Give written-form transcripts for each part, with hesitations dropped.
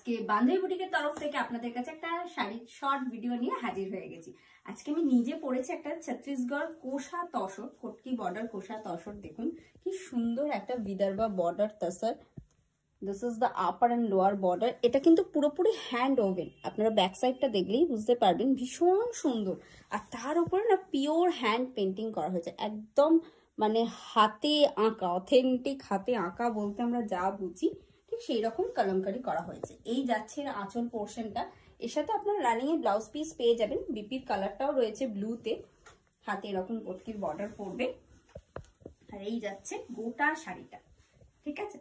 আজকে বান্ধবী বুটিকের তরফ থেকে আপনাদের কাছে একটা শাড়ির শর্ট ভিডিও নিয়ে হাজির হয়ে গেছি। আজকে আমি নিজে পরেছি একটা ছত্তিশগড় কোষা তসর, কটকি বর্ডার কোষা তসর। দেখুন কি সুন্দর একটা Vidarbha border tussar. This is the upper and lower border. এটা কিন্তু পুরোপুরি হ্যান্ড ওভেন, আপনারা ব্যাক সাইডটা দেখলেই বুঝতে পারবেন, ভীষণ সুন্দর। আর তার উপরে না পিওর হ্যান্ড পেন্টিং করা হয়েছে, একদম মানে হাতে আঁকা, অথেন্টিক হাতে আঁকা বলতে আমরা যা বুঝি ঠিক সেই রকম কলমকারি করা হয়েছে। এই যাচ্ছে আঁচল পোর্শনটা, এর সাথে আপনার রানিং এ ব্লাউজ পিস পেয়ে যাবেন। বিপির কালারটাও রয়েছে ব্লুতে, হাতে এরকম কটকির বর্ডার পড়বে। আর এই যাচ্ছে গোটা শাড়িটা, ঠিক আছে।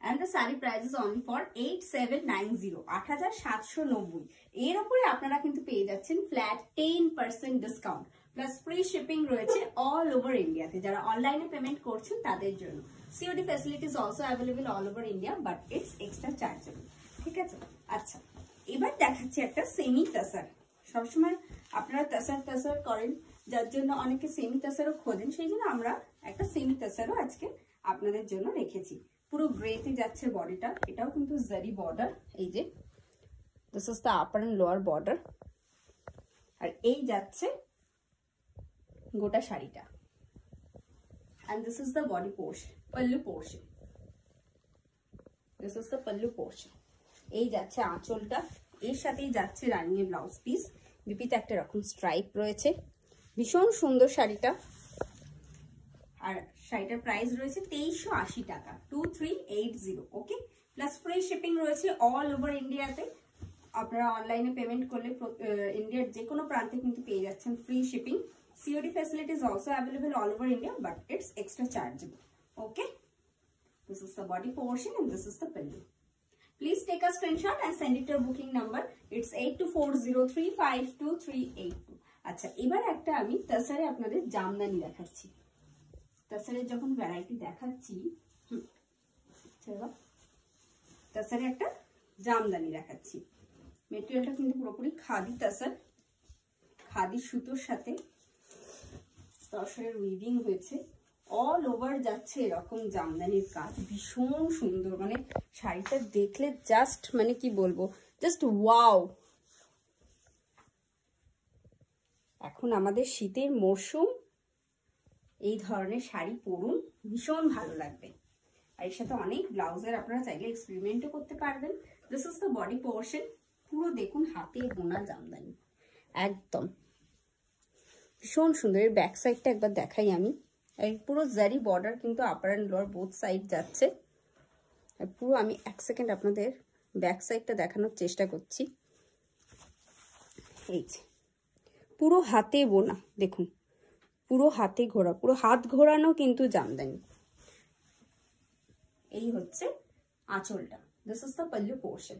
And the saree price is only for 8790, 8790। এর উপরে আপনারা কিন্তু পেয়ে যাচ্ছেন flat 10% discount plus free shipping রয়েছে অল ওভার ইন্ডিয়াতে। যারা অনলাইনে পেমেন্ট করছেন তাদের জন্য COD facilities also available all over India, but it's extra chargeable, ঠিক আছে। আচ্ছা, এবার দেখাচ্ছি একটা সেমি টাসার। সবসময় আপনারা টাসার করেন, যার জন্য অনেকে সেমি টাসারও খোঁজেন, সেই জন্য আমরা একটা সেমি টাসারও আজকে আপনাদের জন্য রেখেছি। পুরো গ্রেতে যাচ্ছে বডিটা, এটাও কিন্তু জারি বর্ডার। এই যে this is the upper and lower border. আর এই যাচ্ছে গোটা শাড়িটা। And this is the body portion, pallu portion. This is the pallu portion. এই যাচ্ছে আঁচলটা, এর সাথেই যাচ্ছে রানিং এর ব্লাউজ পিস। বিপিতে একটা রকম স্ট্রাইপ রয়েছে, ভীষণ সুন্দর শাড়িটা। আর শাড়িটার প্রাইস রয়েছে 2380 টাকা, 2380, ওকে। প্লাস ফ্রি শিপিং রয়েছে অল ওভার ইন্ডিয়াতে। আপনারা অনলাইনে পেমেন্ট করলে ইন্ডিয়ার যে কোনো প্রান্তে কিন্তু পেয়ে যাচ্ছেন free shipping. COD facilities also available all over India, but it's extra chargeable, okay. This is the body portion and this is the pallu. Please take a screenshot and send it to your booking number. It's 8240352382। আচ্ছা, এবার একটা আমি তাসারে আপনাদের জামদানি দেখাচ্ছি। তাসারের যখন variety দেখাচ্ছি, তাসারে একটা জামদানি দেখাচ্ছি। মেটেরিয়ালটা কিন্তু পুরোপুরি খাদি তাসার, খাদি সুতোর সাথে তসরের উইভিং হয়েছে। অল ওভার যাচ্ছে এরকম জামদানির কাজ, ভীষণ সুন্দর। মানে শাড়িটা দেখলে জাস্ট মানে কি বলবো, জাস্ট ওয়াও। এখন আমাদের শীতের মরশুম, এই ধরনের শাড়ি পরুন, ভীষণ ভালো লাগবে। আর এর সাথে অনেক ব্লাউজের আপনারা চাইলে এক্সপেরিমেন্টও করতে পারবেন। This is the body portion, পুরো দেখুন হাতে বোনা জামদানি, একদম ভীষণ সুন্দর। এর ব্যাক সাইডটা একবার দেখাই আমি। এই পুরো জারি বর্ডার কিন্তু আপার অ্যান্ড লোয়ার বোথ সাইড যাচ্ছে। আর পুরো আমি এক সেকেন্ড আপনাদের ব্যাক সাইডটা দেখানোর চেষ্টা করছি। এই যে পুরো হাতে বোনা, দেখুন পুরো হাতে ঘোরা, পুরো হাত ঘোরানো কিন্তু জামদানি। এই হচ্ছে আঁচলটা, this is the pallu portion.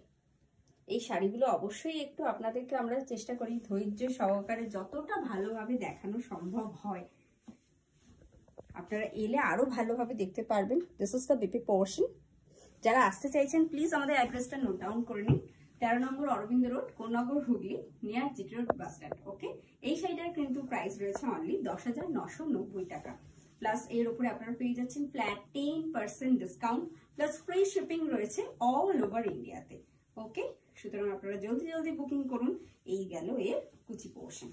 এই শাড়িগুলো অবশ্যই একটু আপনাদেরকে আমরা চেষ্টা করি ধৈর্য সহকারে যতটা ভালোভাবে দেখানো সম্ভব হয়, আপনারা এলে আরো ভালোভাবে দেখতে পারবেন। This is the BP portion. যারা আসতে চাইছেন প্লিজ আমাদের অ্যাড্রেসটা নোট ডাউন করে নিন। 13 নম্বর Aurobindo road, Konnagar, Hooghly, near GT road bus stand, okay. এই শাড়িটার কিন্তু প্রাইস রয়েছে অনলি 10,990 টাকা। প্লাস এর উপরে আপনারা পেয়ে যাচ্ছেন flat 10% discount plus free shipping রয়েছে অল ওভার ইন্ডিয়াতে, ওকে। সুতরাং আপনারা জলদি জলদি বুকিং করুন। এই গেল এর কুচি পোর্শন।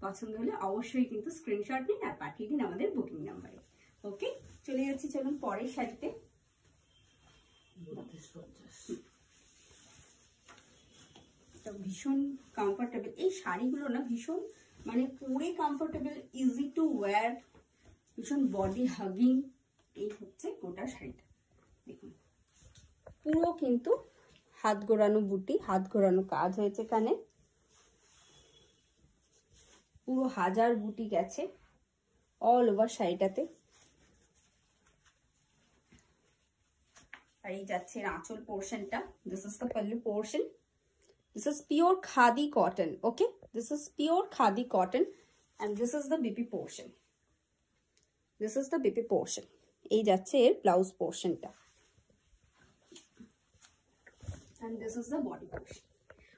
পছন্দ হলে অবশ্যই কিন্তু স্ক্রিনশট নিন আর পাঠিয়ে দিন আমাদের বুকিং নাম্বারে, ওকে। চলে যাচ্ছি, চলুন পরের শাড়িতে। ভীষণ কমফোর্টেবল এই শাড়িগুলো না, ভীষণ মানে পুরো কমফোর্টেবল, ইজি টু ওয়্যার, ভীষণ বডি হাগিং। এই হচ্ছে গোটা শাড়িটা, দেখুন পুরো কিন্তু হাত ঘোরানো বুটি, হাত ঘোরানো কাজ হয়েছে এখানে, পুরো হাজার বুটি গেছে অল ওভার শাড়িটাতে। আর এই যাচ্ছে আঁচল পোর্শনটা, this is the pallu portion. This is pure khadi cotton, okay. This is pure khadi cotton and this is the BP portion. This is the BP portion. এই যাচ্ছে এর ব্লাউজ পোর্শনটা and this is the body portion.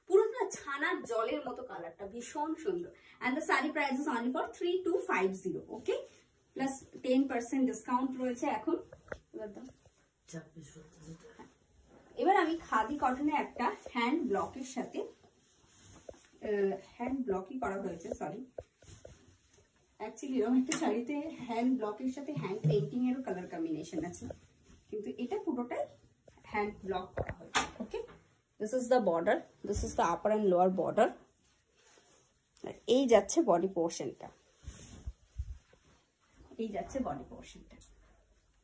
পুরো না ছানার জলের মতো কালারটা, ভীষণ সুন্দর। and the saree price is only for 3250, okay. plus 10% discount রয়েছে এখন। এবার আমি খাদি কটনের একটা হ্যান্ড ব্লকের সাথে হ্যান্ড ব্লকই করা হয়েছে, সরি অ্যাকচুয়ালি এরকম একটা শাড়িতে হ্যান্ড ব্লকের সাথে হ্যান্ড পেইন্টিং এরও কালার কম্বিনেশন আছে, কিন্তু এটা পুরোটাই হ্যান্ড ব্লক করা হয়েছে। Okay, this is the border, this is the upper and lower border. এই যাচ্ছে বডি পোর্শনটা, এই যাচ্ছে বডি পোর্শনটা,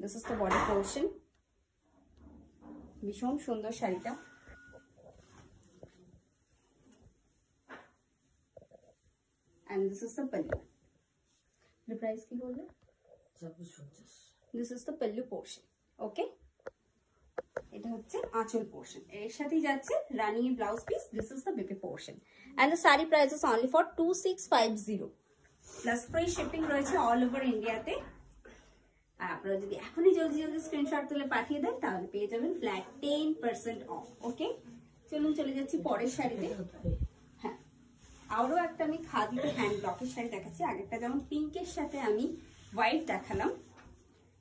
this is the body portion. ভীষণ সুন্দর শাড়িটা। And this is the pallu. The price কি বললে? 2450. This is the pallu portion. Okay? এটা হচ্ছে আঁচল পোর্শন, এর সাথেই যাচ্ছে রানী blouse piece. This is the BP portion. And the saree price is only for 2650. Plus free shipping রয়েছে all over ইন্ডিয়াতে। আর আপনারা যদি এখনই জলদি জলদি স্ক্রিনশট তুলে পাঠিয়ে দেন তাহলে পেয়ে যাবেন ফ্ল্যাট 10% অফ। ওকে, চলুন চলে যাচ্ছি পরের শাড়িতে। হ্যাঁ, আরও একটা আমি খাদিতে হ্যান্ড ব্লকের শাড়ি দেখাচ্ছি। আগেরটা যেমন পিঙ্কের সাথে আমি হোয়াইট দেখালাম,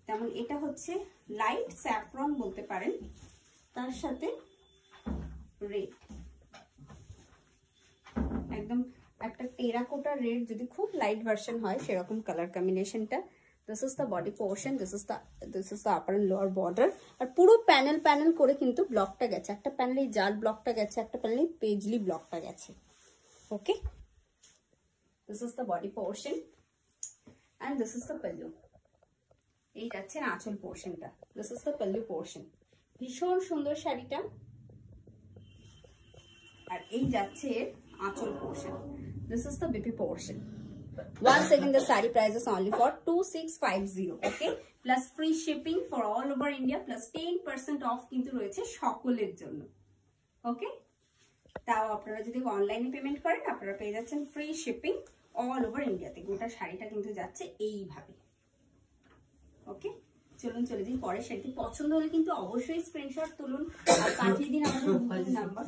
তেমন এটা হচ্ছে লাইট স্যাফরন বলতে পারেন, তার সাথে রেড, একদম একটা টেরাকোটা রেড যদি খুব লাইট ভার্সন হয় সেরকম কালার কম্বিনেশনটা। This is the body portion, this is the upper and lower border. আর পুরো প্যানেল করে কিন্তু ব্লকটা গেছে, একটা প্যানেলে জাল ব্লকটা গেছে, একটা প্যানেলে পেজলি ব্লকটা গেছে। ওকে, this is the body portion and this is the pallu. এই যাচ্ছে আঁচল পোর্শনটা, this is the pallu portion। ভীষণ সুন্দর শাড়িটা। আর এই যাচ্ছে আঁচল portion, this is the BP portion। Once again, the saree price is only for 2650, okay? Plus free shipping for all over India, plus 10% off কিন্তু রয়েছে সকলের জন্য। ওকে, তাও আপনারা যদি অনলাইনে পেমেন্ট করেন আপনারা পেয়ে যাচ্ছেন ফ্রি শিপিং অল ওভার ইন্ডিয়াতে। গোটা শাড়িটা কিন্তু যাচ্ছে এইভাবে। ওকে, চলুন চলে যাই পরের শাড়িতে। পছন্দ হলে কিন্তু অবশ্যই স্ক্রিনশট তুলুন আর পাঠিয়ে দিন আমাদের বুকিং নাম্বার।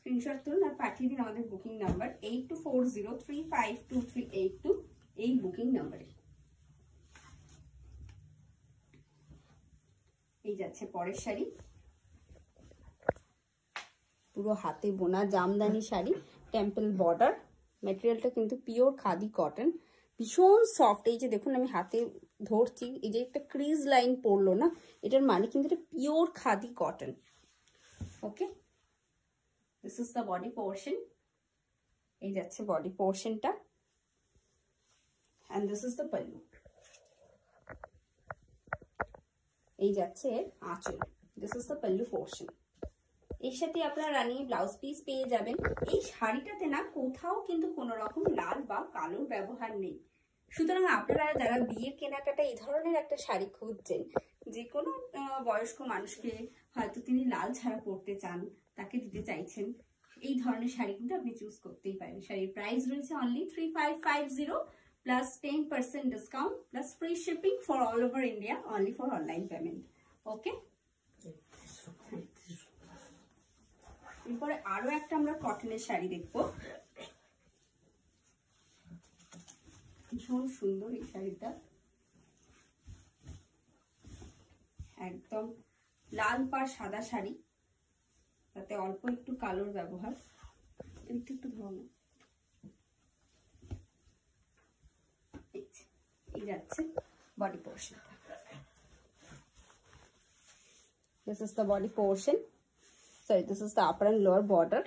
স্ক্রিনশট তুলুন আর পাঠিয়ে দিন আমাদের বুকিং নাম্বার 8240352382 এই বুকিং নাম্বারে। এই যাচ্ছে পরের শাড়ি, পুরো হাতে বোনা জামদানি শাড়ি, টেম্পল বর্ডার। ম্যাটেরিয়ালটা কিন্তু পিওর খাদি কটন, ভীষণ সফট। এই যে দেখুন আমি হাতে ধরছি, এই যে একটা ক্রিজ লাইন পড়লো না, এটার মানে কিন্তু এটা pure khadi cotton. Okay, this is the body portion, এই যাচ্ছে বডি পোর্শনটা, and this is the pallu, এই যাচ্ছে আঁচল, this is the pallu portion। এর সাথে আপনারা রানী ব্লাউজ পিস পেয়ে যাবেন। এই শাড়িটাতে না কোথাও কিন্তু কোনো রকম লাল বা কালোর ব্যবহার নেই, সুতরাং আপনারা যারা বিয়ের কেনাকাটা এই ধরনের একটা শাড়ি খুঁজছেন, যে কোনো বয়স্ক মানুষকে হয়তো তিনি লাল ছাড়া পরতে চান, তাকে দিতে চাইছেন, এই ধরনের শাড়ি কিন্তু আপনি চুজ করতেই পারেন। শাড়ির প্রাইস রয়েছে only 3550 plus 10% discount plus free shipping for all over India, only for online payment. Okay, এরপরে আরো একটা আমরা কটনের শাড়ি দেখবো, ভীষণ সুন্দর এই শাড়িটা, একদম লাল পাড় সাদা শাড়ি, তাতে অল্প একটু কালোর ব্যবহার। একটু ধরো, এই যাচ্ছে body portion, this is the body portion, sorry this is the upper and lower border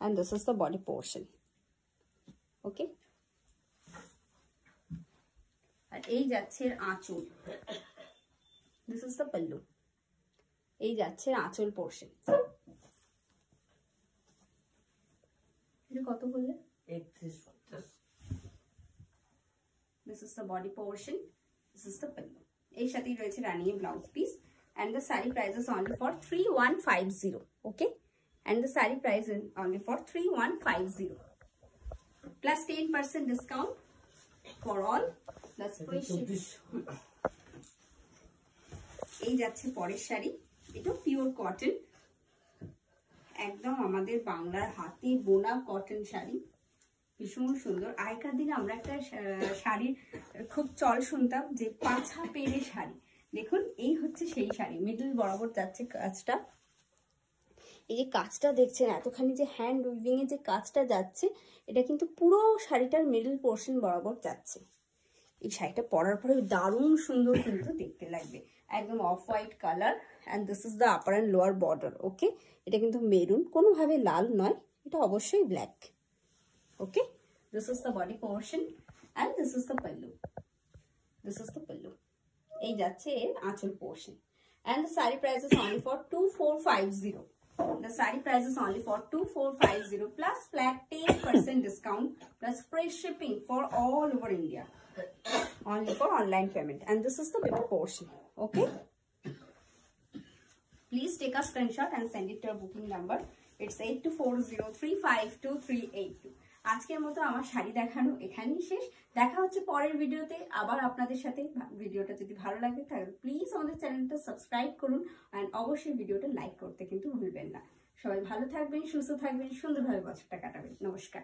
and this is the body portion। okay, আর এই যাচ্ছে আঁচল, this is the pallu, এই যাচ্ছে আঁচল পোর্শন। এটা কত বললে? 3150। this is the body portion, this is the pallu, এই সাথেই রয়েছে রানী blouse piece and the saree price is only for 3150। okay, and the saree price is only for 3150 plus 10% discount for all plus free shipping। এই যাচ্ছে পরের শাড়ি, এটা pure cotton, একদম আমাদের বাংলার হাতে বোনা কটন শাড়ি, ভীষণ সুন্দর। আগেকার দিনে আমরা একটা শাড়ির খুব চল শুনতাম যে পাছা পেরে শাড়ি, দেখুন এই হচ্ছে সেই শাড়ি, মিডল বরাবর যাচ্ছে কাজটা। এই যে কাজটা দেখছেন, এতখানি যে হ্যান্ড উইভিং এ যে কাজটা যাচ্ছে, এটা কিন্তু পুরো শাড়িটার মিডল পোর্শন বরাবর যাচ্ছে। এই শাড়িটা পরার পরে দারুণ সুন্দর কিন্তু দেখতে লাগবে, একদম off white colour. And this is the upper and lower border. Okay, এটা কিন্তু মেরুন, কোনোভাবে লাল নয়, এটা অবশ্যই black. Okay, this is the body portion and this is the pallu. This is the pallu. এই যাচ্ছে এর আঁচল portion. And the saree price is only for 2450। The saree price is only for 2450 plus flat 10% discount plus free shipping for all over India. Only for online payment. And this is the bigger portion. Okay. Please take a screenshot and send it to your booking number. It's 8240352382. আজকের মতো আমার শাড়ি দেখানো এখানেই শেষ। দেখা হচ্ছে পরের ভিডিওতে আবার আপনাদের সাথে। ভিডিওটা যদি ভালো লাগে তাহলে প্লিজ আমাদের চ্যানেলটা সাবস্ক্রাইব করুন, অ্যান্ড অবশ্যই ভিডিওটা লাইক করতে কিন্তু ভুলবেন না। সবাই ভালো থাকবেন, সুস্থ থাকবেন, সুন্দরভাবে বছরটা কাটাবেন। নমস্কার।